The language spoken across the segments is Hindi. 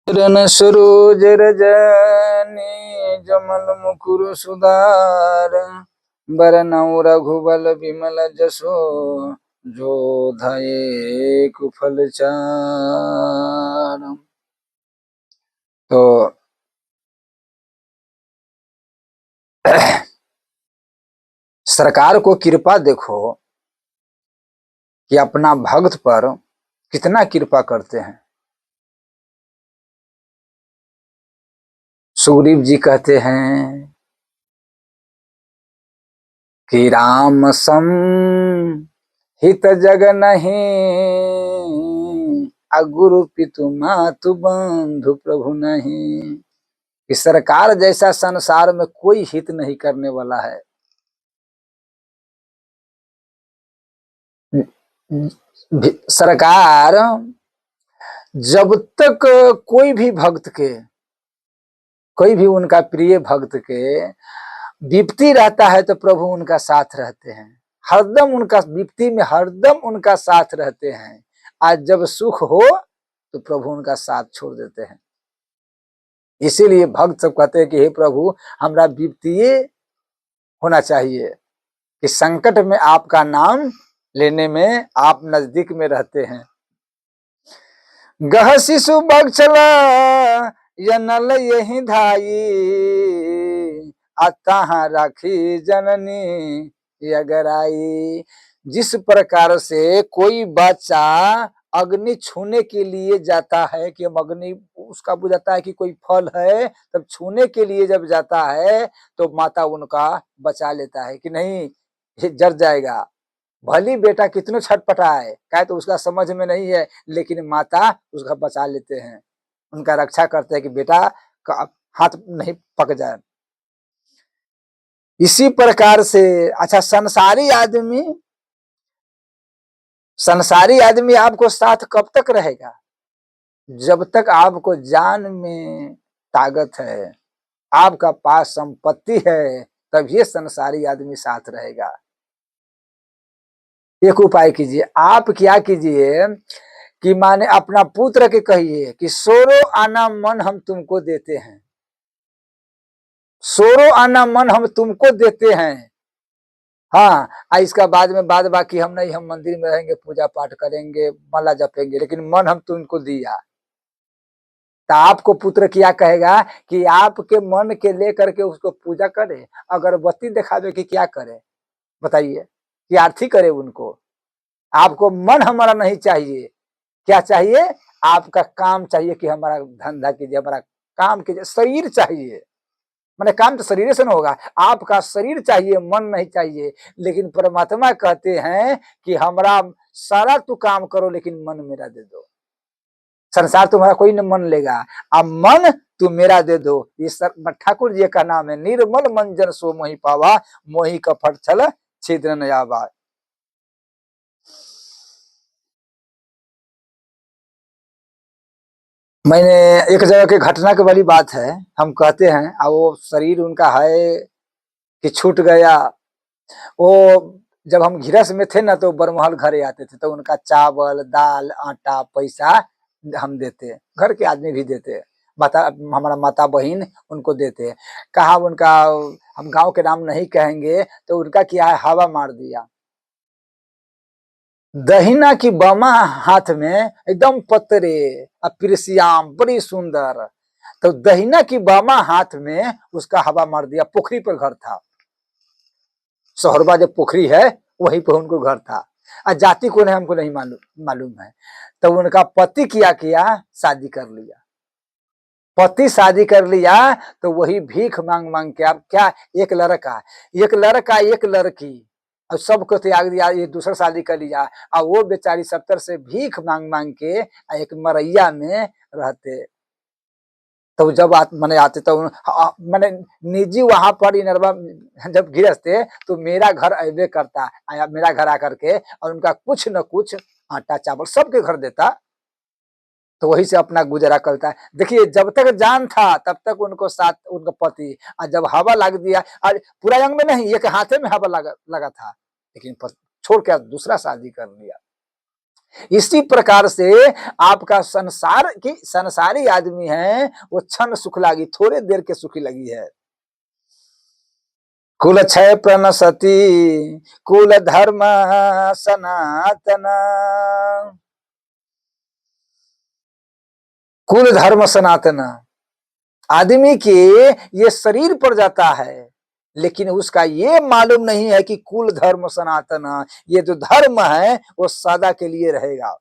किरण सरोज रजनी जमल मुकुर सुधार बरनउँ रघुबल विमल जसो जो धये कुफल चार। तो सरकार को कृपा देखो कि अपना भक्त पर कितना कृपा करते हैं। सुग्रीव जी कहते हैं कि राम सम हित जग नहीं, गुरु पितु मातु बंधु प्रभु नहीं। कि सरकार जैसा संसार में कोई हित नहीं करने वाला है। सरकार जब तक कोई भी भक्त के, कोई भी उनका प्रिय भक्त के विपत्ति रहता है तो प्रभु उनका साथ रहते हैं। हरदम उनका विपत्ति में हरदम उनका साथ रहते हैं। आज जब सुख हो तो प्रभु उनका साथ छोड़ देते हैं। इसीलिए भक्त सब कहते हैं कि हे प्रभु हमरा विपत्ति होना चाहिए, कि संकट में आपका नाम लेने में आप नजदीक में रहते हैं। गह शिशु बगचला या नल यही धाई, अतः राखी जननी अगराई। जिस प्रकार से कोई बच्चा अग्नि छूने के लिए जाता है, कि हम अग्नि उसका बुझाता है कि कोई फल है, तब छूने के लिए जब जाता है तो माता उनका बचा लेता है कि नहीं ये जर जाएगा। भली बेटा कितनों छटपटाए क्या तो उसका समझ में नहीं है, लेकिन माता उसका बचा लेते हैं, उनका रक्षा करते हैं कि बेटा का हाथ नहीं पक जाए। इसी प्रकार से अच्छा संसारी आदमी आपको साथ कब तक रहेगा? जब तक आपको जान में ताकत है, आपका पास संपत्ति है, तब ये संसारी आदमी साथ रहेगा। एक उपाय कीजिए, आप क्या कीजिए कि माने अपना पुत्र के कहिए कि सोरो आना मन हम तुमको देते हैं, सोरो आना मन हम तुमको देते हैं। हाँ, इसका बाद में बाद बाकी हम नहीं, हम मंदिर में रहेंगे, पूजा पाठ करेंगे, माला जपेंगे, लेकिन मन हम तुमको दिया। तो आपको पुत्र क्या कहेगा कि आपके मन के लेकर के उसको पूजा करे, अगरबत्ती दिखावे कि क्या करे, बताइए, कि आरती करे उनको। आपको मन हमारा नहीं चाहिए, क्या चाहिए? आपका काम चाहिए, कि हमारा धंधा कीजिए, हमारा काम कीजिए, शरीर चाहिए। मैंने काम तो शरीर से न होगा, आपका शरीर चाहिए, मन नहीं चाहिए। लेकिन परमात्मा कहते हैं कि हमारा सारा तू काम करो, लेकिन मन मेरा दे दो। संसार तुम्हारा कोई न मन लेगा, अब मन तू मेरा दे दो। ये ठाकुर जी का नाम है, निर्मल मन जन सो मोहि पावा, मोहि का फट छल छिद्र न आवा। मैंने एक जगह के घटना के वाली बात है, हम कहते हैं, अब वो शरीर उनका है कि छूट गया। वो जब हम घिरस में थे ना, तो बरमहल घरे आते थे, तो उनका चावल दाल आटा पैसा हम देते, घर के आदमी भी देते, माता हमारा माता बहन उनको देते। कहा उनका, हम गांव के नाम नहीं कहेंगे, तो उनका क्या है, हवा मार दिया। दहिना की बामा हाथ में एकदम पतरे पिरसियाम बड़ी सुंदर, तो दहिना की बामा हाथ में उसका हवा मार दिया। पोखरी पर घर था, शहरबा जो पोखरी है वहीं पर उनको घर था। जाति कौन है हमको नहीं मालूम है। तो उनका पति क्या किया, शादी कर लिया। पति शादी कर लिया तो वही भीख मांग मांग के, अब क्या, एक लड़का एक लड़की, और सबको त्याग दिया, ये दूसरा शादी कर लिया। और वो बेचारी 70 से भीख मांग मांग के एक मरैया में रहते। तो जब मैंने आते तो मैंने निजी वहां पर इनरवा जब गिरसते, तो मेरा घर अबे करता, आया मेरा घर आकर के, और उनका कुछ न कुछ आटा चावल सबके घर देता, तो वही से अपना गुजारा करता है। देखिए, जब तक जान था तब तक उनको साथ उनका पति, और जब हवा लग दिया, और पूरा अंग में नहीं, एक हाथे में हवा लगा था, लेकिन छोड़ के दूसरा शादी कर लिया। इसी प्रकार से आपका संसार की संसारी आदमी है, वो क्षण सुख लागी, थोड़े देर के सुखी लगी है। कुल क्षय प्रणसति कुल धर्म सनातन, कुल धर्म सनातन। आदमी के ये शरीर पर जाता है, लेकिन उसका ये मालूम नहीं है कि कुल धर्म सनातन, ये जो धर्म है वो सदा के लिए रहेगा।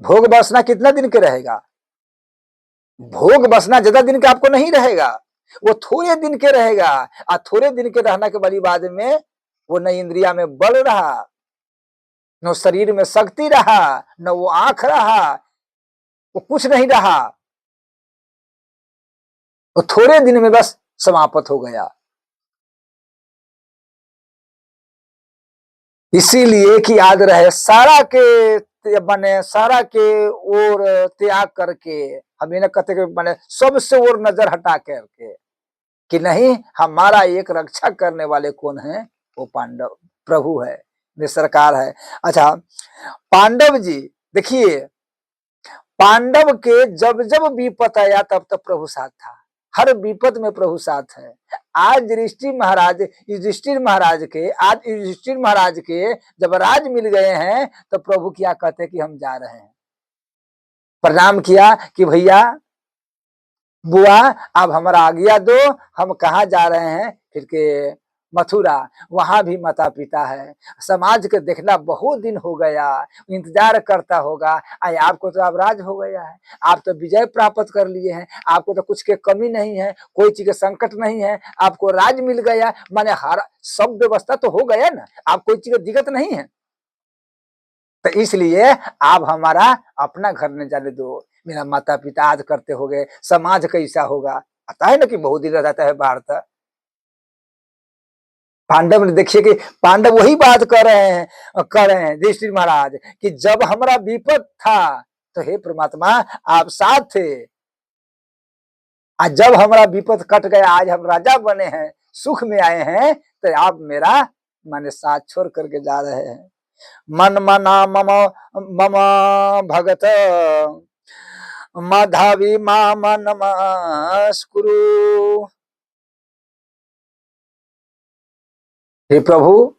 भोग वासना कितना दिन के रहेगा? भोग वासना ज्यादा दिन का आपको नहीं रहेगा, वो थोड़े दिन के रहेगा। और थोड़े दिन के रहने के बड़ी बाद में वो न इंद्रिया में बल रहा, न शरीर में शक्ति रहा, न वो आंख रहा, वो कुछ नहीं रहा, वो थोड़े दिन में बस समाप्त हो गया। इसीलिए कि याद रहे, सारा के बने सारा के ओर त्याग करके, हम ये न कहते कि बने सबसे ओर नजर हटा करके, कि नहीं हमारा एक रक्षा करने वाले कौन है? वो पांडव प्रभु है, वे सरकार है। अच्छा, पांडव जी देखिए, पांडव के जब जब विपत आया तब तब प्रभु साथ था, हर विपत में प्रभु साथ है। आज युधिष्ठिर महाराज के जब राज मिल गए हैं तो प्रभु क्या कहते कि हम जा रहे हैं, प्रणाम किया कि भैया बुआ अब हमारा आज्ञा दो, हम कहाँ जा रहे हैं? फिर के मथुरा, वहां भी माता पिता है, समाज के देखना बहुत दिन हो गया, इंतजार करता होगा। आए आपको तो अब राज हो गया है, आप तो विजय प्राप्त कर लिए हैं, आपको तो कुछ के कमी नहीं है, कोई चीज का संकट नहीं है, आपको राज मिल गया, माने हर सब व्यवस्था तो हो गया ना, आप कोई चीज की दिक्कत नहीं है। तो इसलिए आप हमारा अपना घर न जाने दो, मेरा माता पिता आज करते हो गए, समाज कैसा होगा? पता है ना कि बहुत दिन रहता है बाहर तक। पांडव ने देखिए कि पांडव वही बात कर रहे हैं युधिष्ठिर महाराज कि जब हमारा विपद था तो हे परमात्मा आप साथ थे, आज जब हमारा विपद कट गया, आज हम राजा बने हैं, सुख में आए हैं, तो आप मेरा माने साथ छोड़ करके जा रहे हैं। मन मना मम मम भगत माधवी माम नमस्कुरु। हे प्रभु,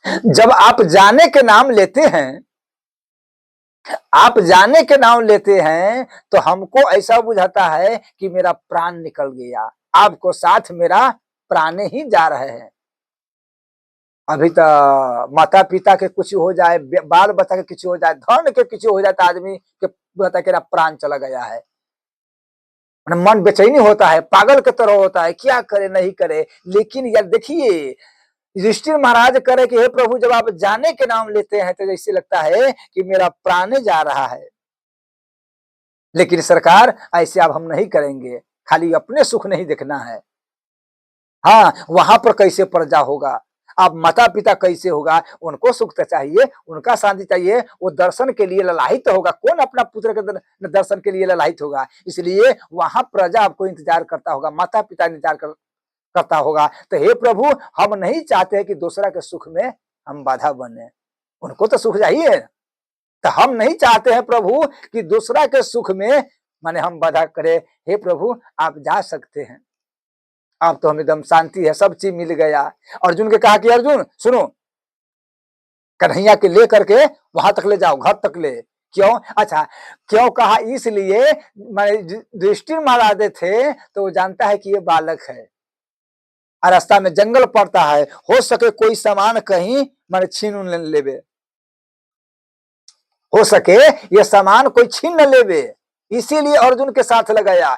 जब आप जाने के नाम लेते हैं, आप जाने के नाम लेते हैं तो हमको ऐसा बुझाता है कि मेरा प्राण निकल गया, आपको साथ मेरा प्राण ही जा रहे हैं। अभी तो माता पिता के कुछ हो जाए, बाल बच्चा के कुछ हो जाए, धन के कुछ हो जाए तो आदमी के बता के प्राण चला गया है, मन बेचैनी होता है, पागल के तरह होता है, क्या करे नहीं करे। लेकिन यार देखिए, युधिष्ठिर महाराज करे कि हे प्रभु जब आप जाने के नाम लेते हैं तो जैसे लगता है कि मेरा प्राण जा रहा है, लेकिन सरकार ऐसे अब हम नहीं करेंगे, खाली अपने सुख नहीं देखना है। हाँ, वहां पर कैसे प्रजा होगा, अब माता पिता कैसे होगा, उनको सुख तो चाहिए, उनका शांति चाहिए, वो दर्शन के लिए ललाहित होगा। कौन अपना पुत्र के दर्शन के लिए ललाहित होगा? इसलिए वहां प्रजा आपको इंतजार करता होगा, माता पिता इंतजार करता होगा। तो हे प्रभु, हम नहीं चाहते कि दूसरा के सुख में हम बाधा बने, उनको तो सुख चाहिए, तो हम नहीं चाहते हैं प्रभु कि दूसरा के सुख में माने हम बाधा करें। हे प्रभु आप जा सकते हैं, आप तो हमें एकदम शांति है, सब चीज मिल गया। अर्जुन के कहा कि अर्जुन सुनो, कन्हैया के ले करके वहां तक ले जाओ, घर तक ले। क्यों? अच्छा, क्यों कहा? इसलिए युधिष्ठिर महाराज थे तो वो जानता है कि ये बालक है, और रास्ता में जंगल पड़ता है, हो सके कोई सामान कहीं माने छीन लेवे, हो सके ये सामान कोई छीन न लेवे। इसीलिए अर्जुन के साथ लगाया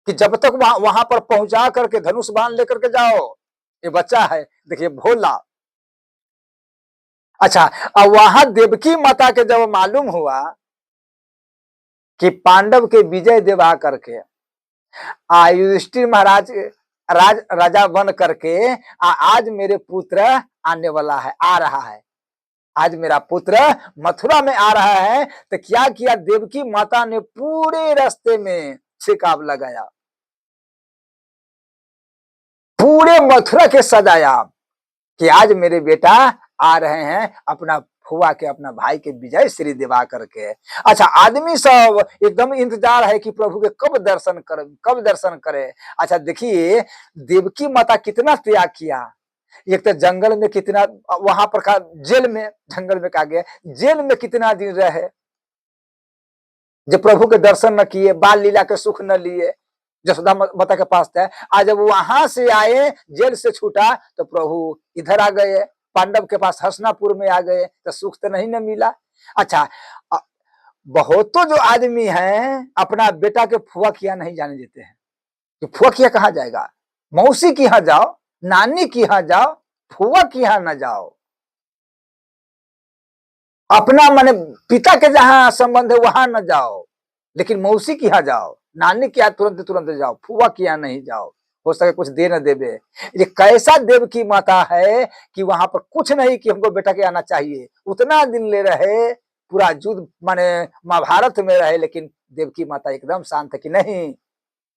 कि जब तक वहां पर पहुंचा करके धनुष बाण लेकर के जाओ, ये बच्चा है देखिए भोला। अच्छा, अब वहां देवकी माता के जब मालूम हुआ कि पांडव के विजय देवा करके युधिष्ठिर महाराज राजा बन करके आज मेरे पुत्र आने वाला है, आ रहा है, आज मेरा पुत्र मथुरा में आ रहा है, तो क्या किया देवकी माता ने? पूरे रास्ते में छिकाव लगाया, पूरे मथुरा के सजाया कि आज मेरे बेटा आ रहे हैं, अपना फुआ के, अपना भाई के विजय श्री दिवा करके। अच्छा, आदमी सब एकदम इंतजार है कि प्रभु के कब दर्शन करे, कब दर्शन करे। अच्छा देखिए, देवकी माता कितना त्याग किया। एक तो जंगल में कितना, वहां पर का जेल में, जंगल में कहा गया, जेल में कितना दिन रहे, जब प्रभु के दर्शन न किए, बाल लीला के सुख न लिए, जसोदा माता के पास था। आज जब वहां से आए, जेल से छूटा, तो प्रभु इधर आ गए, पांडव के पास हसनापुर में आ गए, तो सुख तो नहीं न मिला। अच्छा, बहुत तो जो आदमी हैं अपना बेटा के फुआ किया नहीं जाने देते हैं कि फुआ किया कहाँ जाएगा, मौसी के यहाँ जाओ, नानी के यहाँ जाओ, फुआ के यहाँ न जाओ। अपना माने पिता के जहां संबंध है वहां न जाओ, लेकिन मौसी के यहाँ जाओ, नानी के यहाँ तुरंत तुरंत जाओ, फुआ के यहाँ नहीं जाओ, हो सके कुछ दे न देवे। ये कैसा देव की माता है कि वहां पर कुछ नहीं कि हमको बेटा के आना चाहिए, उतना दिन ले रहे, पूरा युद्ध माने महाभारत में रहे, लेकिन देवकी माता एकदम शांत है कि नहीं,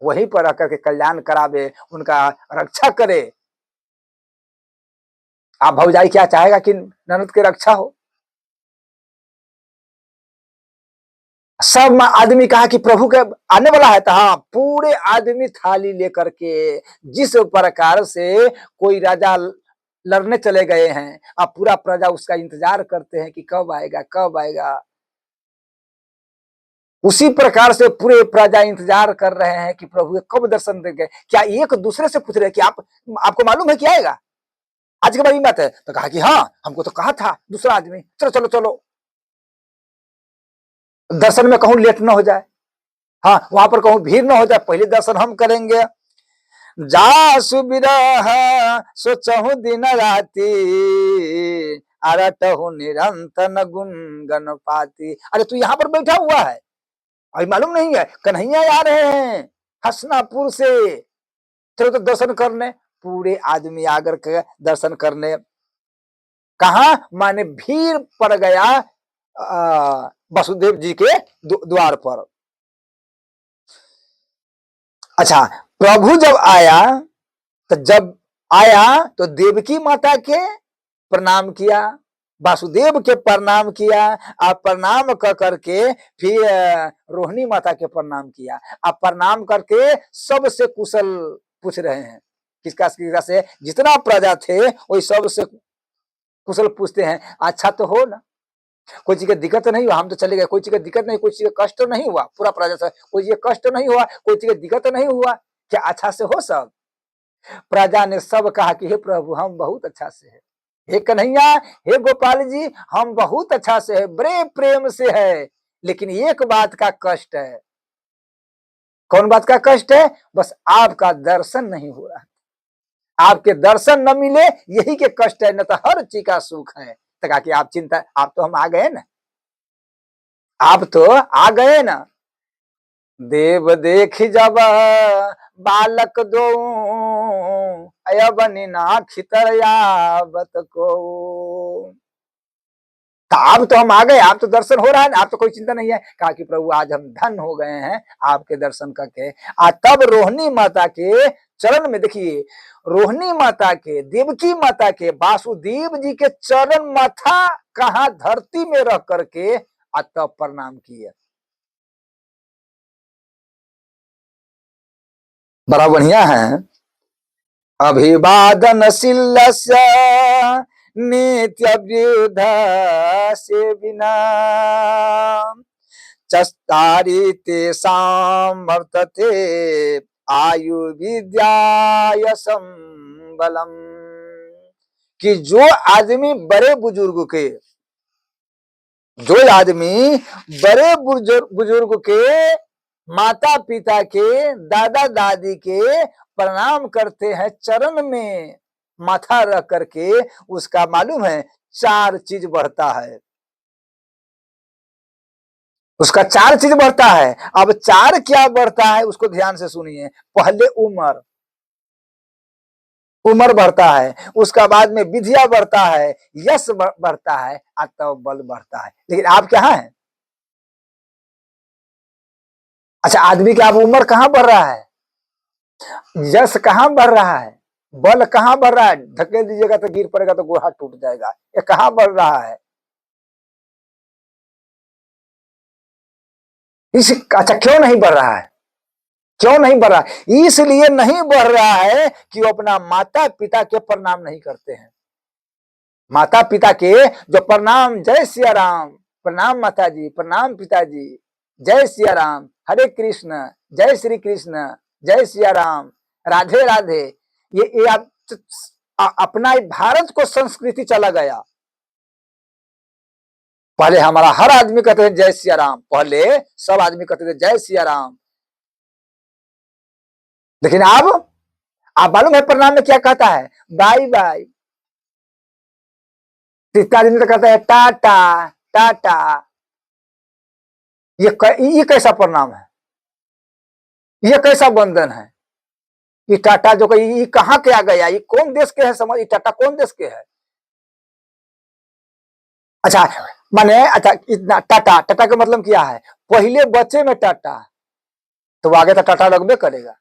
वहीं पर आकर के कल्याण करावे, उनका रक्षा करे। आप भौजाई क्या चाहेगा कि ननद की रक्षा हो। सब आदमी कहा कि प्रभु के आने वाला है, तो हाँ, पूरे आदमी थाली लेकर के, जिस प्रकार से कोई राजा लड़ने चले गए हैं, अब पूरा प्रजा उसका इंतजार करते हैं कि कब आएगा, कब आएगा। उसी प्रकार से पूरे प्रजा इंतजार कर रहे हैं कि प्रभु कब दर्शन देंगे। क्या एक दूसरे से पूछ रहे हैं कि आपको मालूम है कि आएगा, आज के बाद बात है, तो कहा कि हाँ, हमको तो कहा था दूसरा आदमी, चलो चलो चलो, दर्शन में कहूं लेट ना हो जाए, हाँ, वहां पर कहूं भीड़ ना हो जाए, पहले दर्शन हम करेंगे। जा सुबिरह सोचहु दिन राती, अरटहु निरंतर गुनगन पाती। अरे तू यहाँ पर बैठा हुआ है, अभी मालूम नहीं है कन्हैया आ रहे हैं हसनापुर से, चलो तो दर्शन करने। पूरे आदमी आकर के दर्शन करने, कहा माने भीड़ पड़ गया वसुदेव जी के द्वार पर। अच्छा, प्रभु जब आया, तो जब आया तो देवकी माता के प्रणाम किया, वासुदेव के प्रणाम किया, आप प्रणाम कर करके फिर रोहिणी माता के प्रणाम किया। आप प्रणाम करके सबसे कुशल पूछ रहे हैं, किसका किसका से, जितना प्रजा थे वही सब से कुशल पूछते हैं, अच्छा तो हो ना, कोई चीज का दिक्कत नहीं हुआ, हम तो चले गए, कोई चीज का दिक्कत नहीं, कोई चीज का कष्ट नहीं हुआ, पूरा प्रजा से कोई चीज कष्ट नहीं हुआ, कोई चीज का दिक्कत नहीं हुआ, क्या अच्छा से हो सब। प्रजा ने सब कहा कि हे प्रभु, हम बहुत अच्छा से है, हे कन्हैया, हे गोपाल जी, हम बहुत अच्छा से है, बड़े प्रेम से है, लेकिन एक बात का कष्ट है। कौन बात का कष्ट है? बस आपका दर्शन नहीं हो रहा, आपके दर्शन न मिले, यही के कष्ट है, न तो हर चीज का सुख है। तो कहा कि आप चिंता, आप तो हम आ गए ना, आप तो आ गए ना। देव देख जब बालक दो, अयबनी ना खितरयावत को। तो आप तो हम आ गए, आप तो दर्शन हो रहा है ना, आप तो कोई चिंता नहीं है। कहा कि प्रभु आज हम धन हो गए हैं आपके दर्शन करके। आज तब रोहिणी माता के चरण में देखिए, रोहिणी माता के, देवकी माता के, वासुदेव जी के चरण माथा कहा धरती में रख करके आज तब प्रणाम किए। बड़ा बढ़िया है। अभिवादन शिल्लस्य नित्य विरुद्ध से बिना, चस्तारी तेषां वर्तते आयु विद्या संबलम। कि जो आदमी बड़े बुजुर्ग के, जो आदमी बड़े बुजुर्ग के, माता पिता के, दादा दादी के प्रणाम करते हैं चरण में माथा रख करके, उसका मालूम है चार चीज बढ़ता है, उसका चार चीज बढ़ता है। अब चार क्या बढ़ता है उसको ध्यान से सुनिए। पहले उम्र, उम्र बढ़ता है, उसका बाद में विद्या बढ़ता है, यश बढ़ता है, आत्मबल बढ़ता है। लेकिन आप क्या है? अच्छा, आदमी की अब उम्र कहाँ बढ़ रहा है, यश कहाँ बढ़ रहा है, बल कहाँ बढ़ रहा है? धकेल दीजिएगा तो गिर पड़ेगा तो गोड़ हाथ टूट जाएगा, ये कहाँ बढ़ रहा है? इस अच्छा क्यों नहीं बढ़ रहा है? क्यों नहीं बढ़ रहा? इसलिए नहीं बढ़ रहा है कि वो अपना माता पिता के प्रणाम नहीं करते हैं। माता पिता के जो प्रणाम, जय सिया राम, प्रणाम माता जी, प्रणाम पिताजी, जय सिया राम, हरे कृष्ण, जय श्री कृष्ण, जय सिया राम, राधे राधे, ये आप अपना भारत को संस्कृति चला गया। पहले हमारा हर आदमी कहते थे जय सिया राम, पहले सब आदमी कहते थे जय सिया राम, लेकिन अब आप मालूम है प्रणाम में क्या कहता है? Bye bye. तीसरा आदमी तो कहता है टाटा टाटा। ये कैसा प्रणाम है? ये कैसा बंधन है? ये टाटा जो ये कहाँ के आ गया? ये कौन देश के है? समझ, ये टाटा कौन देश के है? अच्छा माने, अच्छा इतना टाटा, टाटा का मतलब क्या है? पहले बच्चे में टाटा, तो वो आगे तो टाटा लगबे करेगा।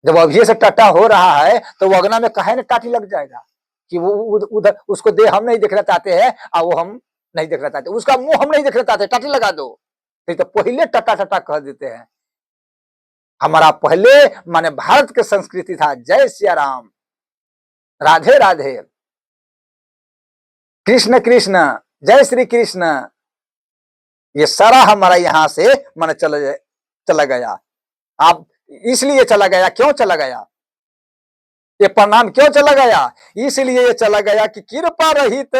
जब अभी से टाटा हो रहा है तो वो अगना में कहे ना टाटी लग जाएगा कि वो उधर उसको दे हम नहीं देखना चाहते हैं और वो हम नहीं देखना चाहते, उसका मुंह हम नहीं देखना चाहते, टाटी लगा दो। नहीं तो पहले टाटा टाटा कह देते हैं। हमारा पहले माने भारत के संस्कृति था जय सिया राम, राधे राधे, कृष्ण कृष्ण, जय श्री कृष्ण। ये सारा हमारा यहाँ से मन चला गया। आप इसलिए चला गया, क्यों चला गया? ये प्रणाम क्यों चला गया? इसलिए ये चला गया कि कृपा रहित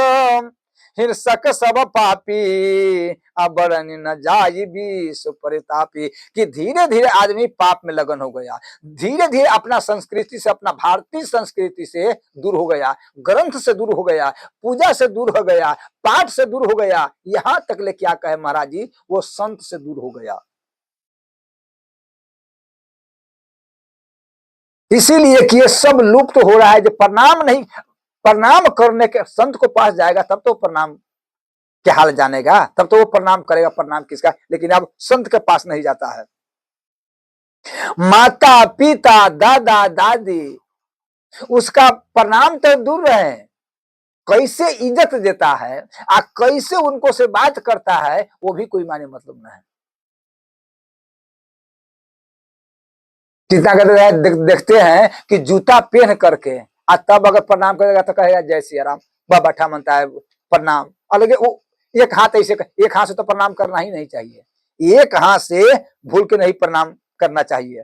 हिंसक सब पापी, अबरन न जाई बीस परितापी। कि धीरे धीरे आदमी पाप में लगन हो गया, धीरे धीरे अपना संस्कृति से, अपना भारतीय संस्कृति से दूर हो गया, ग्रंथ से दूर हो गया, पूजा से दूर हो गया, पाठ से दूर हो गया, यहां तक ले क्या कहे महाराज जी, वो संत से दूर हो गया। इसीलिए कि ये सब लुप्त तो हो रहा है। जो प्रणाम नहीं, प्रणाम करने के संत को पास जाएगा तब तो प्रणाम के हाल जानेगा, तब तो वो प्रणाम करेगा प्रणाम किसका। लेकिन अब संत के पास नहीं जाता है। माता पिता दादा दादी उसका प्रणाम तो दूर रहे, कैसे इज्जत देता है आ कैसे उनको से बात करता है वो भी कोई माने मतलब नहीं है। कितना देखते हैं कि जूता पहन करके तब अगर प्रणाम करेगा तो कहेगा जय सिया राम, वह बैठा मनता है प्रणाम। अलग वो एक हाथ ऐसे, एक हाथ से तो प्रणाम करना ही नहीं चाहिए, एक हाथ से भूल के नहीं प्रणाम करना चाहिए।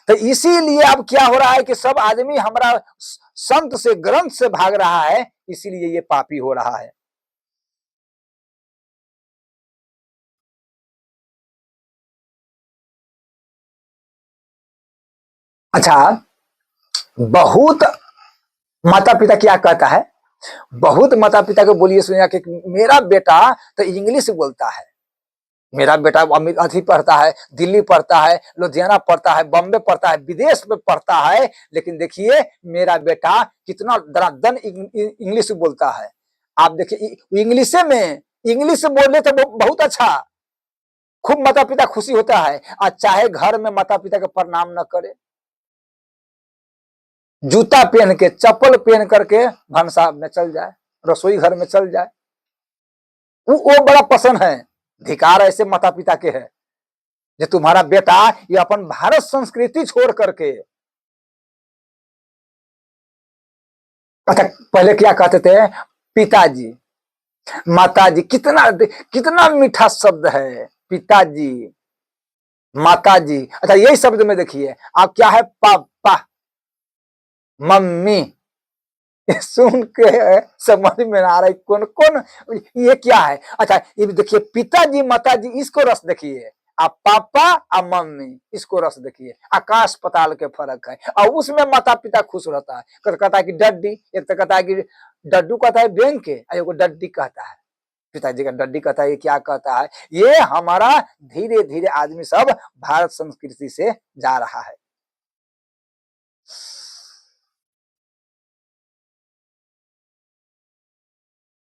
तो इसीलिए अब क्या हो रहा है कि सब आदमी हमारा संत से, ग्रंथ से भाग रहा है, इसीलिए ये पापी हो रहा है। अच्छा, बहुत माता पिता क्या कहता है, बहुत माता पिता को बोलिए सुनिए कि मेरा बेटा तो इंग्लिश बोलता है, मेरा बेटा अभी पढ़ता है, दिल्ली पढ़ता है, लुधियाना पढ़ता है, बॉम्बे पढ़ता है, विदेश में पढ़ता है, लेकिन देखिए मेरा बेटा कितना दरादन इंग्लिश बोलता है। आप देखिए इंग्लिश में, इंग्लिश बोलने तो बहुत अच्छा, खूब माता पिता खुशी होता है। और चाहे घर में माता पिता के प्रणाम न करे, जूता पहन के, चप्पल पहन करके भंसा में चल जाए, रसोई घर में चल जाए, वो बड़ा पसंद है। धिकार ऐसे माता पिता के है जो तुम्हारा बेटा ये अपन भारत संस्कृति छोड़ करके। अच्छा पहले क्या कहते थे? पिताजी, माताजी, कितना कितना मीठा शब्द है, पिताजी, माताजी। अच्छा यही शब्द में देखिए आप क्या है, पापा, मम्मी। सुन के समझ में आ रहा है कौन कौन ये क्या है। अच्छा ये देखिए पिताजी माताजी, इसको रस देखिए, आप पापा और मम्मी, इसको रस देखिए, आकाश पताल के फर्क है। और उसमें माता पिता खुश रहता है, कहता है कि डड्डी, एक तो कहता है कि डड्डू कहता है बैंक के, और डड्डी कहता है, पिताजी का डड्डी कहता है, ये क्या कहता है। ये हमारा धीरे धीरे आदमी सब भारत संस्कृति से जा रहा है।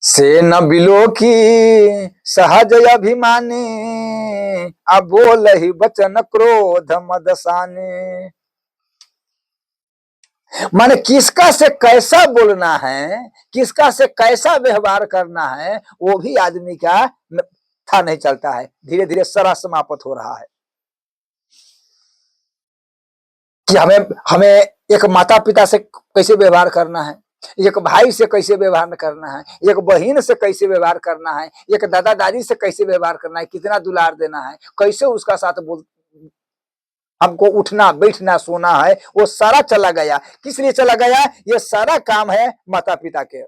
से न बिलो की सहज अभिमानी, अब बोल ही बचन क्रोध मदसाने। माने किसका से कैसा बोलना है, किसका से कैसा व्यवहार करना है, वो भी आदमी का था नहीं चलता है, धीरे धीरे सारा समाप्त हो रहा है। कि हमें हमें एक माता पिता से कैसे व्यवहार करना है, एक भाई से कैसे व्यवहार करना है, एक बहन से कैसे व्यवहार करना है, एक दादा दादी से कैसे व्यवहार करना है, कितना दुलार देना है, कैसे उसका साथ बोल, हमको उठना बैठना सोना है, वो सारा चला गया। किस लिए चला गया? ये सारा काम है माता पिता के।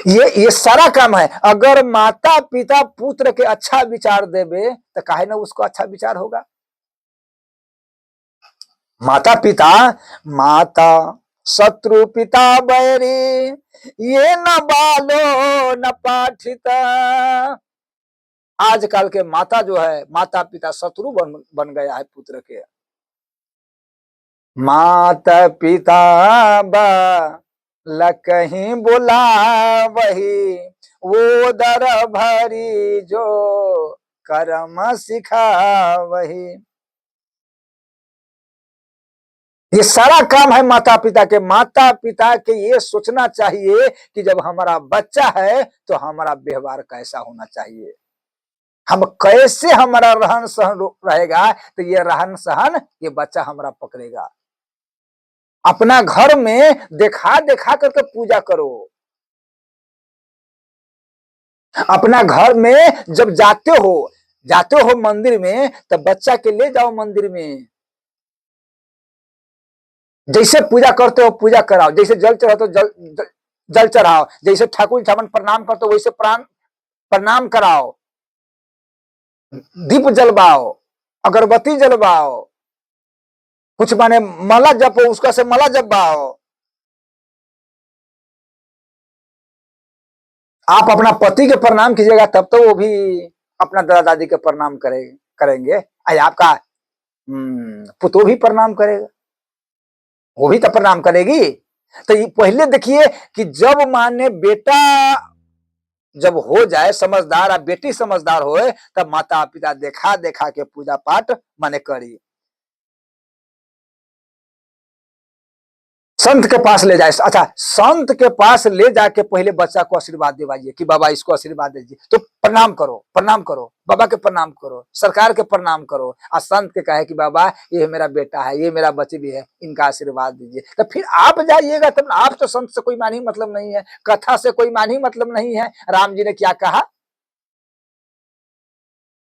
ये सारा काम है। अगर माता पिता पुत्र के अच्छा विचार देवे तो काहे ना उसको अच्छा विचार होगा। माता पिता, माता शत्रु पिता बैरी, ये न बालो न पाठित। आजकल के माता जो है, माता पिता शत्रु बन गया है पुत्र के। माता पिता बा कहीं बोला वही, वो दर भरी जो कर्म सिखा वही। ये सारा काम है माता पिता के। माता पिता के ये सोचना चाहिए कि जब हमारा बच्चा है तो हमारा व्यवहार कैसा होना चाहिए, हम कैसे हमारा रहन सहन रहेगा, तो ये रहन सहन ये बच्चा हमारा पकड़ेगा। अपना घर में देखा देखा करके पूजा करो। अपना घर में जब जाते हो मंदिर में, तब बच्चा के ले जाओ मंदिर में। जैसे पूजा करते हो पूजा कराओ, जैसे जल चढ़ाओ तो जल चढ़ाओ, जैसे ठाकुर छावन प्रणाम करते हो वैसे प्रणाम कराओ, दीप जलवाओ, अगरबत्ती जलवाओ, कुछ माने माला जपो, उसका से माला जपवाओ। आप अपना पति के प्रणाम कीजिएगा तब तो वो भी अपना दादा दादी के प्रणाम करेंगे। आपका पुतो भी प्रणाम करेगा, वो भी तो प्रणाम करेगी। तो ये पहले देखिए कि जब माने बेटा जब हो जाए समझदार, और बेटी समझदार होए, तब माता पिता देखा देखा के पूजा पाठ माने करी। संत के पास ले जाए, अच्छा संत के पास ले जाके पहले बच्चा को आशीर्वाद दिवाइए कि बाबा इसको आशीर्वाद दीजिए, तो प्रणाम करो, बाबा के प्रणाम करो, सरकार के प्रणाम करो, और संत के कहे कि बाबा ये मेरा बेटा है, ये मेरा बच्ची भी है, इनका आशीर्वाद दीजिए। तो फिर आप जाइएगा, तब आप तो संत से कोई मानी मतलब नहीं है, कथा से कोई मानी मतलब नहीं है। राम जी ने क्या कहा,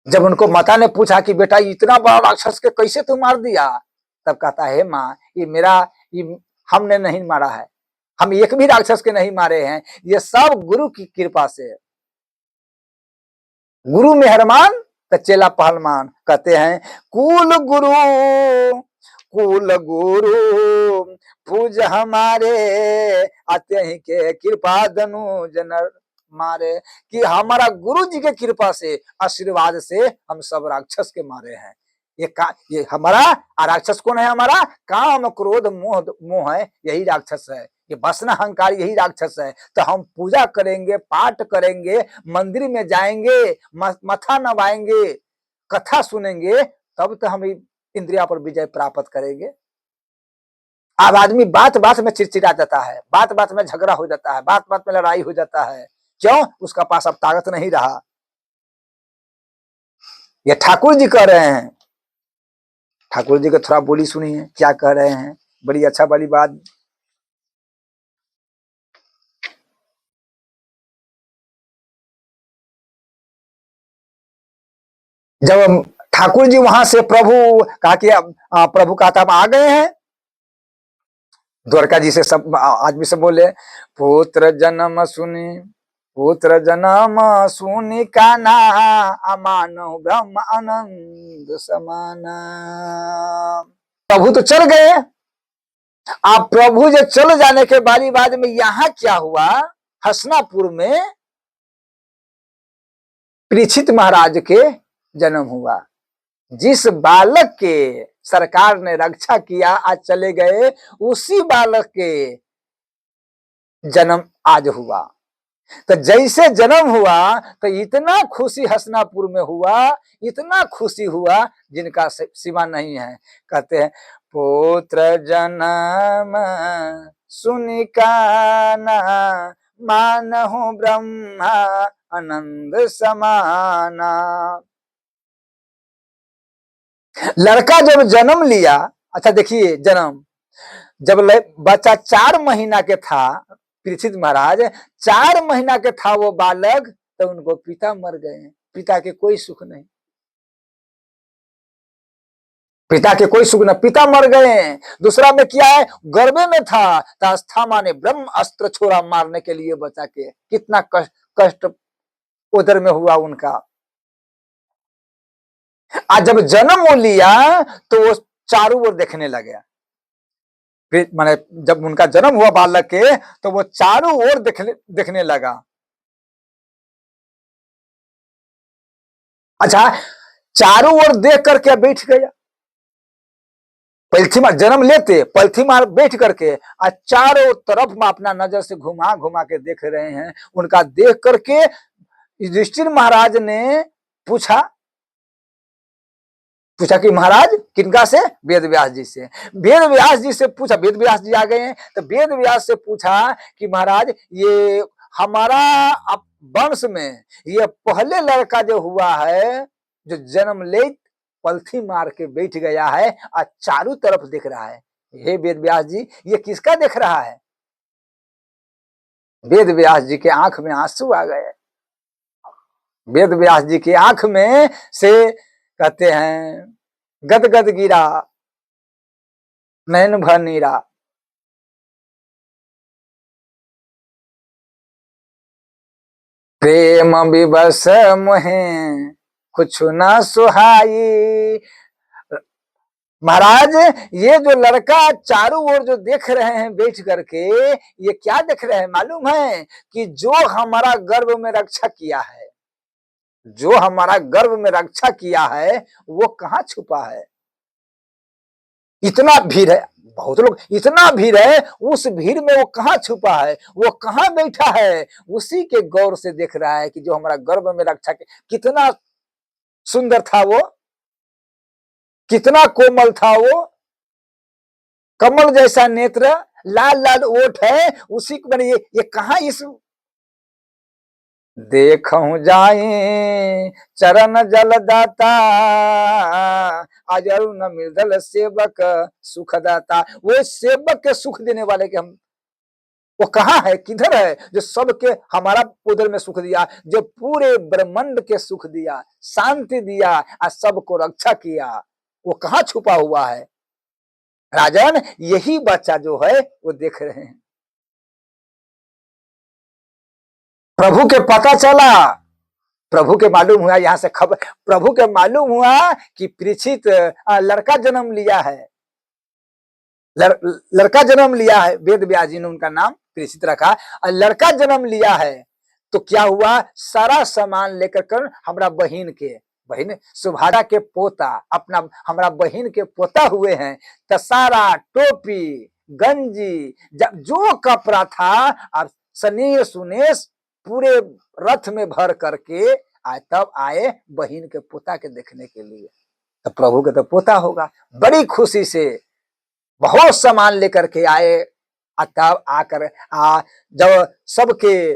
जब उनको माता ने पूछा कि बेटा इतना बड़ा राक्षस के कैसे तू मार दिया, तब कहता है माँ ये हमने नहीं मारा है, हम एक भी राक्षस के नहीं मारे हैं, ये सब गुरु की कृपा से। गुरु मेहरमान तो चेला पहलवान, कहते हैं कुल गुरु पूज हमारे, आते ही के कृपा धनु जनर मारे। कि हमारा गुरु जी के कृपा से आशीर्वाद से हम सब राक्षस के मारे हैं। ये हमारा राक्षस कौन है? हमारा काम क्रोध मोह है, यही राक्षस है। ये वासना अहंकार यही राक्षस है। तो हम पूजा करेंगे, पाठ करेंगे, मंदिर में जाएंगे, मथा नवाएंगे, कथा सुनेंगे, तब तो हम इंद्रिया पर विजय प्राप्त करेंगे। अब आदमी बात बात में चिड़चिड़ा जाता है, बात बात में झगड़ा हो जाता है, बात बात में लड़ाई हो जाता है। क्यों? उसका पास अब ताकत नहीं रहा। ये ठाकुर जी कह रहे हैं, ठाकुर जी का थोड़ा बोली सुनिए क्या कह रहे हैं, बड़ी अच्छा वाली बात। जब ठाकुर जी वहां से प्रभु कहा कि प्रभु कहा था हम आ गए हैं, द्वारका जी से सब आदमी सब बोले पुत्र जन्म सुनी काना, अमानो ब्रह्म आनंद समाना। प्रभु तो चल गए। आप प्रभु जो चल जाने के बाद में यहाँ क्या हुआ, हसनापुर में परीक्षित महाराज के जन्म हुआ। जिस बालक के सरकार ने रक्षा किया, आज चले गए, उसी बालक के जन्म आज हुआ। तो जैसे जन्म हुआ तो इतना खुशी हसनापुर में हुआ, इतना खुशी हुआ जिनका सीमा नहीं है। कहते हैं पुत्र जन्म सुनिकाना, मानहु ब्रह्मा आनंद समाना। लड़का जब जन्म लिया, अच्छा देखिए जन्म, जब बच्चा 4 महीना के था, परीक्षित महाराज 4 महीना के था वो बालक, तो उनको पिता मर गए। पिता के कोई सुख नहीं, पिता के कोई सुख न, पिता मर गए। दूसरा में क्या है, गर्भे में था तो अस्थामा ने ब्रह्म अस्त्र छोड़ा मारने के लिए बच्चा के, कितना कष्ट उदर में हुआ उनका। आज जब जन्म वो लिया तो वो चारों ओर देखने लगे, माने जब उनका जन्म हुआ बालक के तो वो चारों ओर देखने लगा। अच्छा, चारों ओर देख करके बैठ गया। पलथी मार जन्म लेते, पलथी मार बैठ करके आज चारों तरफ में अपना नजर से घुमा घुमा के देख रहे हैं। उनका देख करके युधिष्ठिर महाराज ने पूछा कि महाराज किनका से, वेद व्यास जी से। वेद व्यास जी से पूछा, वेद व्यास जी आ गए हैं, तो वेद व्यास से पूछा कि महाराज ये हमारा वंश में ये पहले लड़का जो हुआ है, जो जन्म ले पलथी मार के बैठ गया है, आज चारों तरफ देख रहा है। हे वेद व्यास जी, ये किसका देख रहा है? वेद व्यास जी के आंख में आंसू आ गए। वेद व्यास जी की आंख में से कहते हैं गदगद गिरा नैन भर नीरा। प्रेम विवश मोहे कुछ ना सुहाई। महाराज ये जो लड़का चारों ओर जो देख रहे हैं बैठ करके, ये क्या देख रहे हैं मालूम है? कि जो हमारा गर्भ में रक्षा किया है, जो हमारा गर्भ में रक्षा किया है वो कहाँ छुपा है? इतना भीड़ है, बहुत लोग, इतना भीड़ है, उस भीड़ में वो कहाँ छुपा है, वो कहाँ बैठा है? उसी के गौर से देख रहा है कि जो हमारा गर्भ में रक्षा किया, कितना सुंदर था वो, कितना कोमल था वो, कमल जैसा नेत्र, लाल लाल ओठ है, उसी को मैंने ये कहा इस देखूं जाए चरण जलदाता आज अरुण मृदल सेवक सुखदाता। वो सेवक के सुख देने वाले के हम, वो कहाँ है, किधर है जो सबके हमारा उदर में सुख दिया, जो पूरे ब्रह्मांड के सुख दिया, शांति दिया और सबको रक्षा किया, वो कहाँ छुपा हुआ है? राजन यही बच्चा जो है वो देख रहे हैं। प्रभु के पता चला, प्रभु के मालूम हुआ, यहां से खबर, प्रभु के मालूम हुआ कि परीक्षित लड़का जन्म लिया है, लड़का जन्म लिया है। वेद व्यास जी ने उनका नाम परीक्षित रखा, और लड़का जन्म लिया है। तो क्या हुआ, सारा सामान लेकर कर हमारा बहन के, बहन सुभारा के पोता, अपना हमारा बहन के पोता हुए हैं, तो सारा टोपी गंजी जो कपड़ा था अब सनेस सुनेस पूरे रथ में भर करके आए, तब आए बहन के पोता के देखने के लिए। तो प्रभु के तो पोता होगा, बड़ी खुशी से बहुत सामान लेकर के आए। तब आकर जब सबके,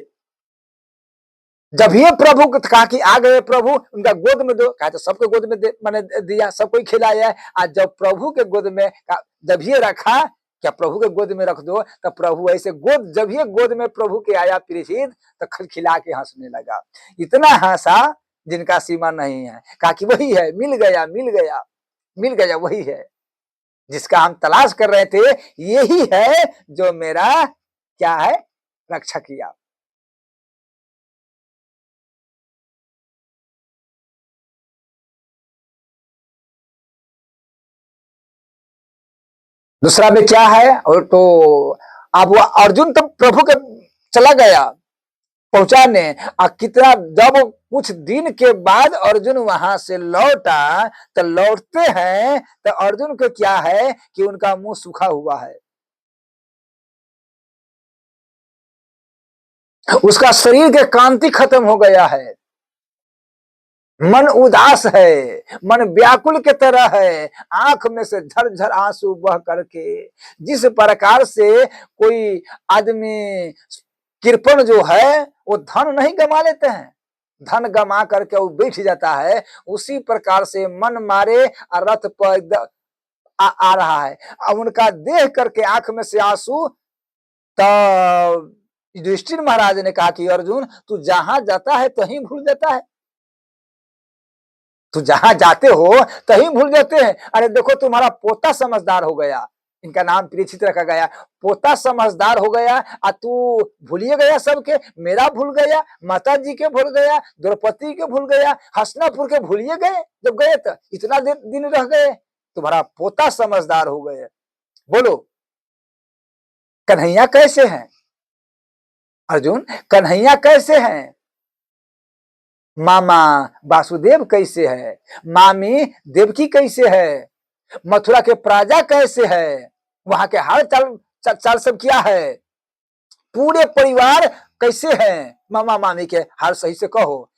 जब ये प्रभु को कहा कि आ गए प्रभु, उनका गोद में दो, कहा तो सबके गोद में मैंने दिया, सबको खिलाया। आज जब प्रभु के गोद में जब ये रखा, क्या प्रभु के गोद में रख दो, तो प्रभु ऐसे गोद, जब ये गोद में प्रभु के आया परीक्षित, तो खिलखिला के हंसने लगा। इतना हंसा जिनका सीमा नहीं है। कहा कि वही है, मिल गया मिल गया मिल गया, वही है जिसका हम तलाश कर रहे थे, यही है जो मेरा क्या है, रक्षा किया। दूसरा में क्या है, और तो अब वो अर्जुन तो प्रभु के चला गया पहुंचाने, और कितना, जब कुछ दिन के बाद अर्जुन वहां से लौटा, तो लौटते हैं तो अर्जुन को क्या है कि उनका मुंह सूखा हुआ है, उसका शरीर के कांति खत्म हो गया है, मन उदास है, मन व्याकुल के तरह है, आंख में से झरझर आंसू बह करके, जिस प्रकार से कोई आदमी कृपण जो है वो धन नहीं गमा लेते हैं, धन गमा करके वो बैठ जाता है। उसी प्रकार से मन मारे और रथ पर आ रहा है। अब उनका देख करके आंख में से आंसू, तो युधिष्ठिर महाराज ने कहा कि अर्जुन तू जहां जाता है कहीं भूल जाता है, तू जहां जाते हो कहीं भूल जाते हैं। अरे देखो तुम्हारा पोता समझदार हो गया, इनका नाम परीक्षित रखा गया, पोता समझदार हो गया और तू भूलिए गया सबके, मेरा भूल गया, माता जी के भूल गया, द्रौपदी के भूल गया, हसनापुर के भूलिए गए, जब गए तो इतना दिन रह गए, तुम्हारा पोता समझदार हो गए। बोलो कन्हैया कैसे हैं अर्जुन, कन्हैया कैसे हैं, मामा वासुदेव कैसे है, मामी देवकी कैसे है, मथुरा के प्रजा कैसे है, वहां के हाल चाल चाल सब क्या है, पूरे परिवार कैसे हैं, मामा मामी के हाल सही से कहो।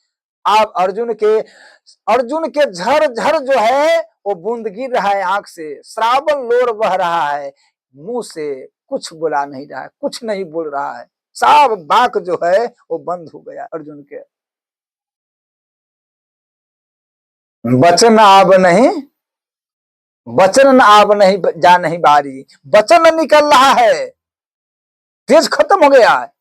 आप अर्जुन के झर झर जो है वो बूंद गिर रहा है, आंख से श्रावण लोर बह रहा है, मुंह से कुछ बोला नहीं रहा है, कुछ नहीं बोल रहा है, सब बाक जो है वो बंद हो गया अर्जुन के। वचन आब नहीं, वचन आब नहीं जा नहीं बारी, वचन निकल रहा है, तेज खत्म हो गया है,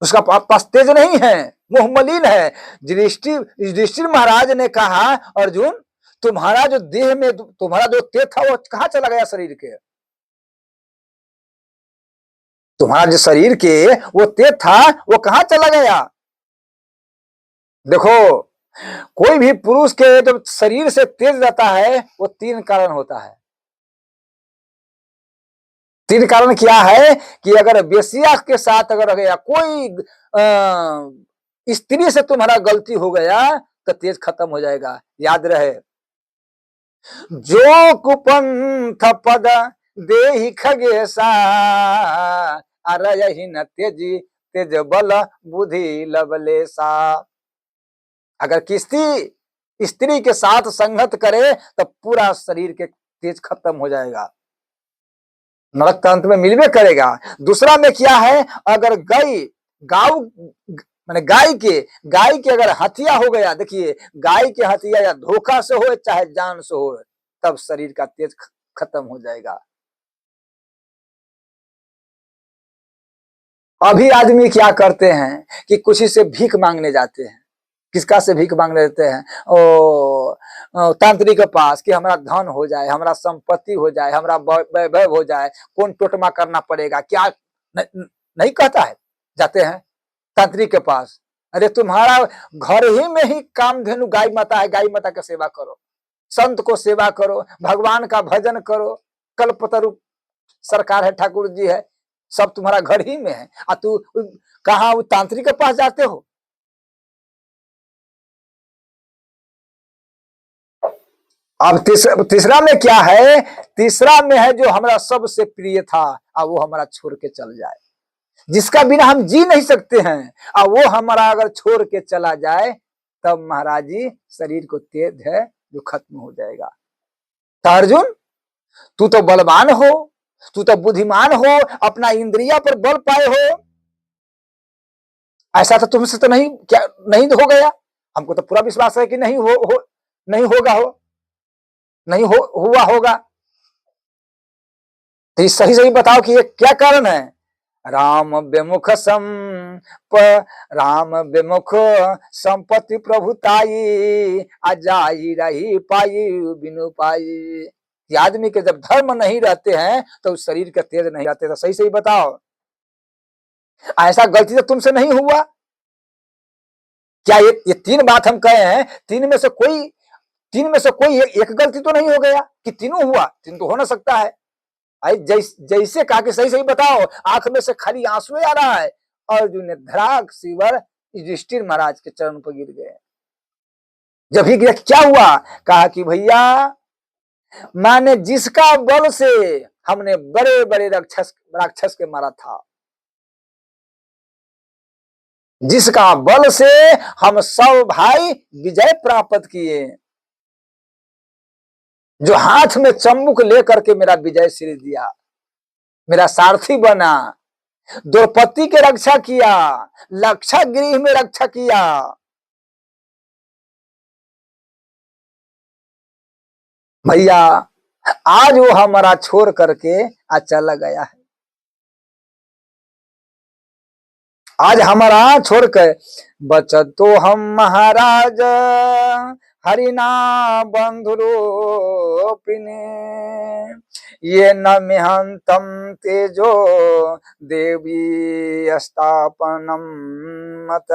उसका पास तेज नहीं है, मुंह मलिन है। युधिष्ठिर महाराज ने कहा अर्जुन तुम्हारा जो देह में तुम्हारा जो तेज था वो कहां चला गया, शरीर के, तुम्हारा जो शरीर के वो तेज था वो कहां चला गया। देखो कोई भी पुरुष के जब शरीर से तेज रहता है वो तीन कारण होता है। तीन कारण क्या है कि अगर बेसिया के साथ अगर गया कोई स्त्री से तुम्हारा गलती हो गया तो तेज खत्म हो जाएगा, याद रहे। जो कुपंथ पद देहि खगेशा अरयहि न तेजी तेज बल बुद्धि लवलेशा। अगर किसी स्त्री के साथ संगत करे तो पूरा शरीर के तेज खत्म हो जाएगा, नरक तंत्र में मिलवे करेगा। दूसरा में क्या है, अगर गाय माने गाय के अगर हत्या हो गया, देखिए गाय के हत्या या धोखा से हो चाहे जान से हो, तब शरीर का तेज खत्म हो जाएगा। अभी आदमी क्या करते हैं कि किसी से भीख मांगने जाते हैं, किसका से भीख मांगने देते हैं, तांत्रिक के पास कि हमारा धन हो जाए, हमारा संपत्ति हो जाए, हमारा वैभव हो जाए, कौन टोटमा करना पड़ेगा क्या नहीं कहता है, जाते हैं तांत्रिक के पास। अरे तुम्हारा घर ही में ही कामधेनु गाय माता है, गाय माता का सेवा करो, संत को सेवा करो, भगवान का भजन करो, कल्पतरु सरकार है, ठाकुर जी है, सब तुम्हारा घर ही में है, और तू कहा तांत्रिक के पास जाते हो। अब तीसरा में क्या है, तीसरा में है जो हमारा सबसे प्रिय था और वो हमारा छोड़ के चल जाए, जिसका बिना हम जी नहीं सकते हैं, और वो हमारा अगर छोड़ के चला जाए तब महाराज जी शरीर को तेज है जो खत्म हो जाएगा। तो अर्जुन तू तो बलवान हो, तू तो बुद्धिमान हो, अपना इंद्रिया पर बल पाए हो, ऐसा तो तुमसे तो नहीं क्या नहीं हो गया, हमको तो पूरा विश्वास है कि नहीं नहीं होगा नहीं हुआ होगा। तो सही सही बताओ कि ये क्या कारण है। राम विमुख संपत्ति प्रभुताई अजाई रही पाई बिनु पाई। आदमी के जब धर्म नहीं रहते हैं तो उस शरीर के तेज नहीं रहते। तो सही सही बताओ ऐसा गलती तो तुमसे नहीं हुआ क्या। ये तीन बात हम कहे हैं, तीन में से कोई एक गलती तो नहीं हो गया कि तीनों हुआ, तीन तो हो ना सकता है। जैसे कहा कि सही सही बताओ, आंख में से खाली आंसू आ रहा है। अर्जुन ने धड़ाक शिवर युधिष्ठिर महाराज के चरण पर गिर गए। जब ही गिरा क्या हुआ, कहा कि भैया मैंने जिसका बल से हमने बड़े बड़े राक्षस के मारा था, जिसका बल से हम सब भाई विजय प्राप्त किए, जो हाथ में चम्बुक लेकर के मेरा विजय श्री दिया, मेरा सारथी बना, द्रौपदी की रक्षा किया, लक्षा गृह में रक्षा किया। भैया आज वो हमारा छोड़ करके आज चला गया है। आज हमारा छोड़ कर बचत तो हम महाराज हरिना बंधुरूपिणे ये न मिहंतम तेजो देवी स्थापनम मत।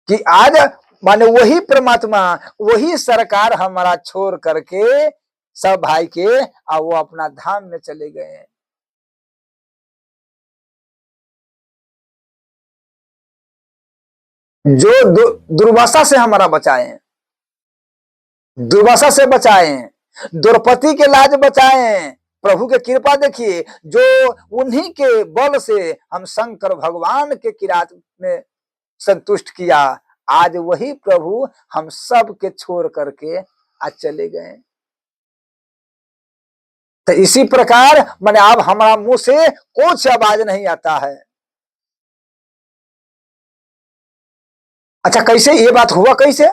कि आज माने वही परमात्मा, वही सरकार हमारा छोड़ करके सब भाई के और वो अपना धाम में चले गए। जो दुर्वासा से हमारा बचाए, दुर्वासा से बचाए, द्रौपदी के लाज बचाए। प्रभु के कृपा देखिए, जो उन्हीं के बल से हम शंकर भगवान के किरात में संतुष्ट किया, आज वही प्रभु हम सब के छोड़ करके आज चले गए। तो इसी प्रकार मैंने अब हमारा मुंह से कुछ आवाज नहीं आता है। अच्छा कैसे ये बात हुआ कैसे?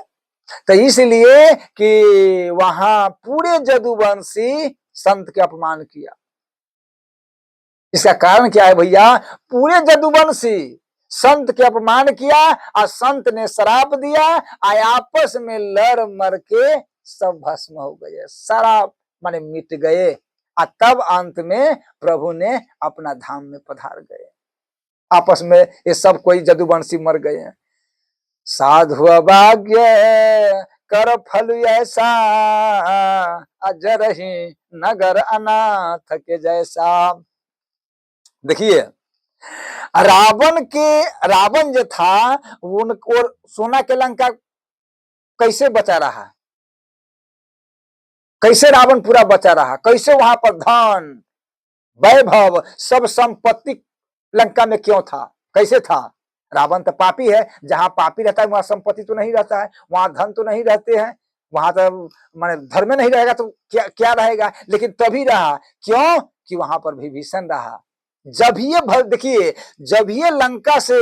तो इसलिए कि वहां पूरे जदुवंशी संत के अपमान किया। इसका कारण क्या है भैया? पूरे जदुवंशी संत के अपमान किया और संत ने श्राप दिया, आपस में लड़ मर के सब भस्म हो गए, सारा माने मिट गए। और तब अंत में प्रभु ने अपना धाम में पधार गए। आपस में ये सब कोई जदुवंशी मर गए। साधु अभाग्य कर फल ऐसा अजर ही नगर अनाथ के जैसा। देखिए रावण जो था उनको सोना के लंका कैसे बचा रहा, कैसे रावण पूरा बचा रहा, कैसे वहां पर धन वैभव सब संपत्ति लंका में क्यों था, कैसे था? रावण तो पापी है, जहां पापी रहता है वहां संपत्ति तो नहीं रहता है, वहां धन तो नहीं रहते हैं, वहां तो माने धर्म नहीं रहेगा तो क्या रहेगा। लेकिन तभी रहा, क्यों कि वहां पर विभीषण रहा। जब ये देखिए, जब ये लंका से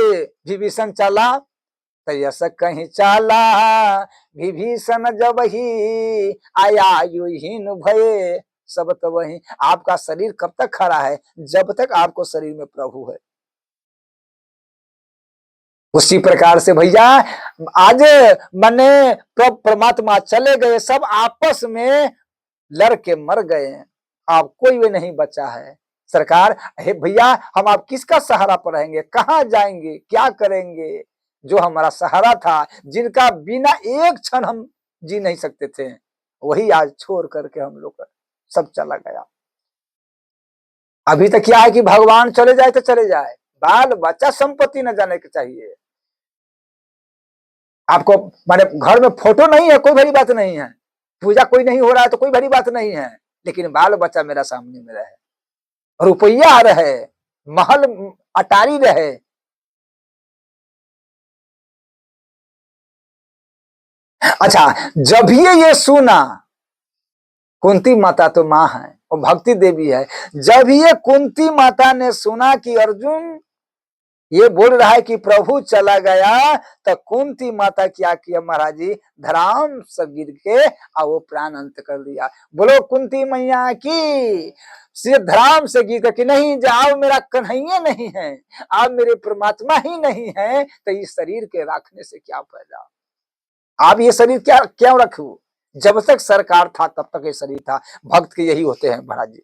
विभीषण चला तो यस कहीं चाला विभीषण जब ही आया युहीन भये सब तो वही। आपका शरीर कब तक खड़ा है? जब तक आपको शरीर में प्रभु है। उसी प्रकार से भैया आज मने परमात्मा चले गए, सब आपस में लड़ के मर गए, आप कोई भी नहीं बचा है। सरकार हे भैया हम आप किसका सहारा पर रहेंगे, कहाँ जाएंगे, क्या करेंगे? जो हमारा सहारा था, जिनका बिना एक क्षण हम जी नहीं सकते थे, वही आज छोड़ करके हम लोग सब चला गया। अभी तक क्या है कि भगवान चले जाए तो चले जाए, बाल बच्चा संपत्ति न जाने के चाहिए। आपको माने घर में फोटो नहीं है कोई बड़ी बात नहीं है, पूजा कोई नहीं हो रहा है तो कोई बड़ी बात नहीं है, लेकिन बाल बच्चा मेरा सामने में रहे, रुपया रहे, महल अटारी रहे। अच्छा जब ये सुना, कुंती माता तो माँ है और भक्ति देवी है, जब ये कुंती माता ने सुना कि अर्जुन ये बोल रहा है कि प्रभु चला गया, तो कुंती माता क्या किया महाराज जी, धराम से गिर के और वो प्राण अंत कर दिया। बोलो कुंती मैया की। धराम से गिर करके, नहीं जाओ मेरा कन्हैया नहीं है, आप मेरे परमात्मा ही नहीं है, तो इस शरीर के रखने से क्या फायदा? आप ये शरीर क्या क्यों रखो? जब तक सरकार था तब तक ये शरीर था। भक्त के यही होते हैं महाराज जी,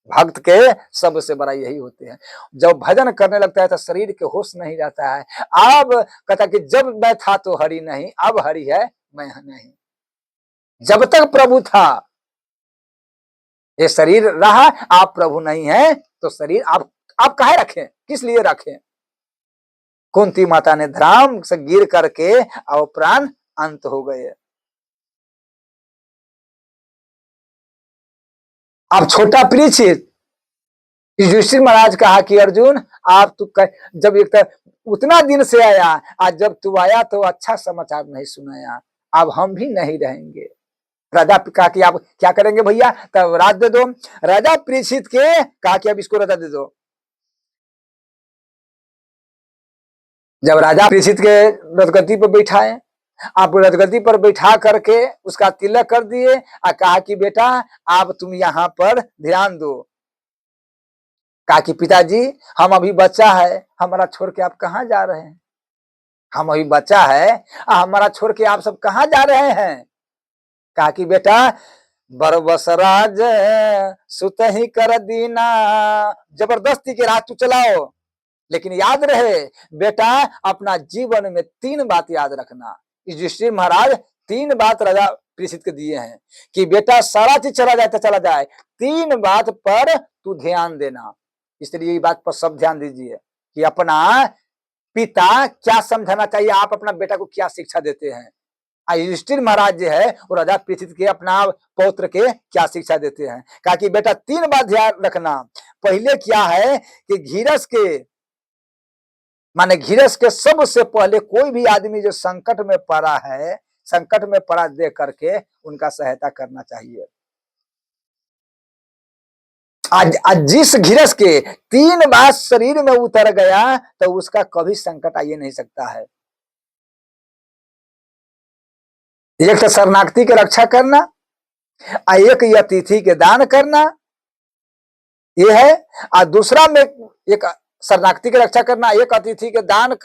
भक्त के सबसे बड़ा यही होते हैं। जब भजन करने लगता है तो शरीर के होश नहीं रहता है। अब कहता कि जब मैं था तो हरि नहीं, अब हरि है मैं नहीं। जब तक प्रभु था ये शरीर रहा, आप प्रभु नहीं है तो शरीर आप काहे रखें, किस लिए रखें? कुंती माता ने धराम से गिर करके और प्राण अंत हो गए। आप छोटा परीक्षित, युधिष्ठिर महाराज कहा कि अर्जुन आप तो जब एक उतना दिन से आया, आज जब तू आया तो अच्छा समाचार नहीं सुनाया, अब हम भी नहीं रहेंगे। राजा कहा कि आप क्या करेंगे भैया, तब राज दे दो। राजा परीक्षित के कहा कि अब इसको राजा दे दो। जब राजा परीक्षित के रथगद्दी पर बैठाए, आप रथगद्दी पर बैठा करके उसका तिलक कर दिए और कहा कि बेटा आप तुम यहाँ पर ध्यान दो। कहा कि पिताजी हम अभी बच्चा है, हमारा छोड़ के आप कहाँ जा रहे हैं, हम अभी बच्चा है, हमारा छोड़ के आप सब कहाँ जा रहे हैं। कहा कि बेटा बरबसराज सुत ही कर दीना, जबरदस्ती के राह तू चलाओ, लेकिन याद रहे बेटा अपना जीवन में 3 बात याद रखना। युधिष्ठिर महाराज 3 बात राजा परीक्षित के दिए हैं कि बेटा सारा चीज चला जाए तो चला जाए, 3 बात पर तू ध्यान देना। इसलिए ये बात पर सब ध्यान दीजिए कि अपना पिता क्या समझाना चाहिए, आप अपना बेटा को क्या शिक्षा देते हैं। युधिष्ठिर महाराज जो है वो राजा परीक्षित के अपना पौत्र के क्या शिक्षा देते हैं। कहा कि बेटा 3 बात ध्यान रखना। पहले क्या है कि घीरस के माने घीरस के सबसे पहले कोई भी आदमी जो संकट में पड़ा है, संकट में पड़ा देख करके उनका सहायता करना चाहिए। आज जिस घीरस के 3 बार शरीर में उतर गया तो उसका कभी संकट आ नहीं सकता है। एक तो शरणार्थी की रक्षा करना, एक अतिथि के दान करना, ये है। और दूसरा में एक शरणार्थी की रक्षा करना, एक अतिथि के दान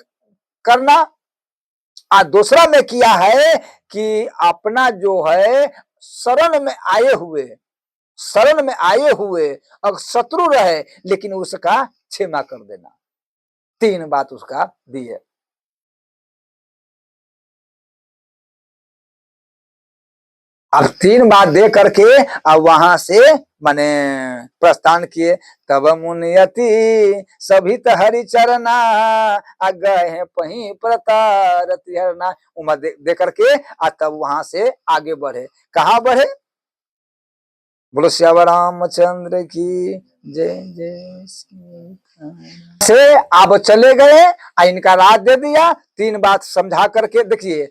करना, और दूसरा में किया है कि अपना जो है शरण में आए हुए अगर शत्रु रहे लेकिन उसका क्षमा कर देना। 3 बात उसका दी है। अब 3 बात दे करके अब वहां से माने प्रस्थान किए। तब मुनियति सभी हरि चरना गए पही प्रतारति हरना, उम्र दे करके तब वहां से आगे बढ़े। कहाँ बढ़े? बोलो श्याम रामचंद्र की जय जय। से अब चले गए, इनका राज दे दिया। 3 बात समझा करके देखिए।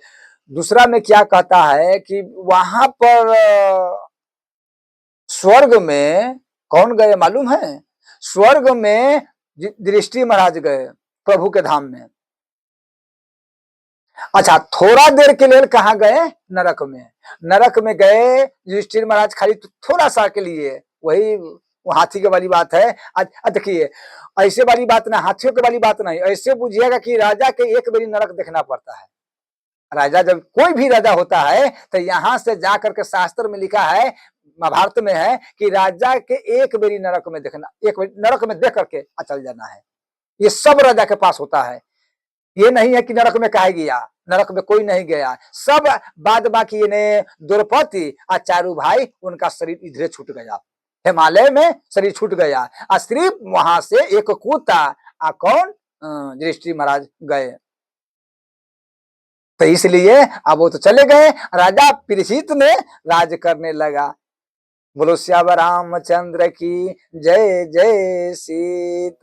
दूसरा में क्या कहता है कि वहां पर स्वर्ग में कौन गए मालूम है? स्वर्ग में युधिष्ठिर महाराज गए प्रभु के धाम में। अच्छा, थोड़ा देर के लिए कहाँ गए? नरक में। नरक में गए युधिष्ठिर महाराज खाली थोड़ा सा के लिए, वही हाथी के वाली बात है। देखिए ऐसे वाली बात ना, हाथियों के वाली बात नहीं, ऐसे बुझिएगा कि राजा के एक बारी नरक देखना पड़ता है। राजा जब कोई भी राजा होता है तो यहां से जाकर के शास्त्र में लिखा है, महाभारत में है कि राजा के एक बारी नरक में देखना, एक बारी नरक में देख करके चल जाना है। ये सब राजा के पास होता है। ये नहीं है कि नरक में कहा गया, नरक में कोई नहीं गया। सब बाद बाकी ने द्रौपदी और चारू भाई उनका शरीर इधरे छूट गया, हिमालय में शरीर छूट गया। और सिर्फ वहां से एक कुत्ता कौन युधिष्ठिर महाराज गए। तो इसलिए अब वो तो चले गए, राजा परीक्षित ने राज करने लगा। बोलो श्याम रामचंद्र की जय जय सीताराम।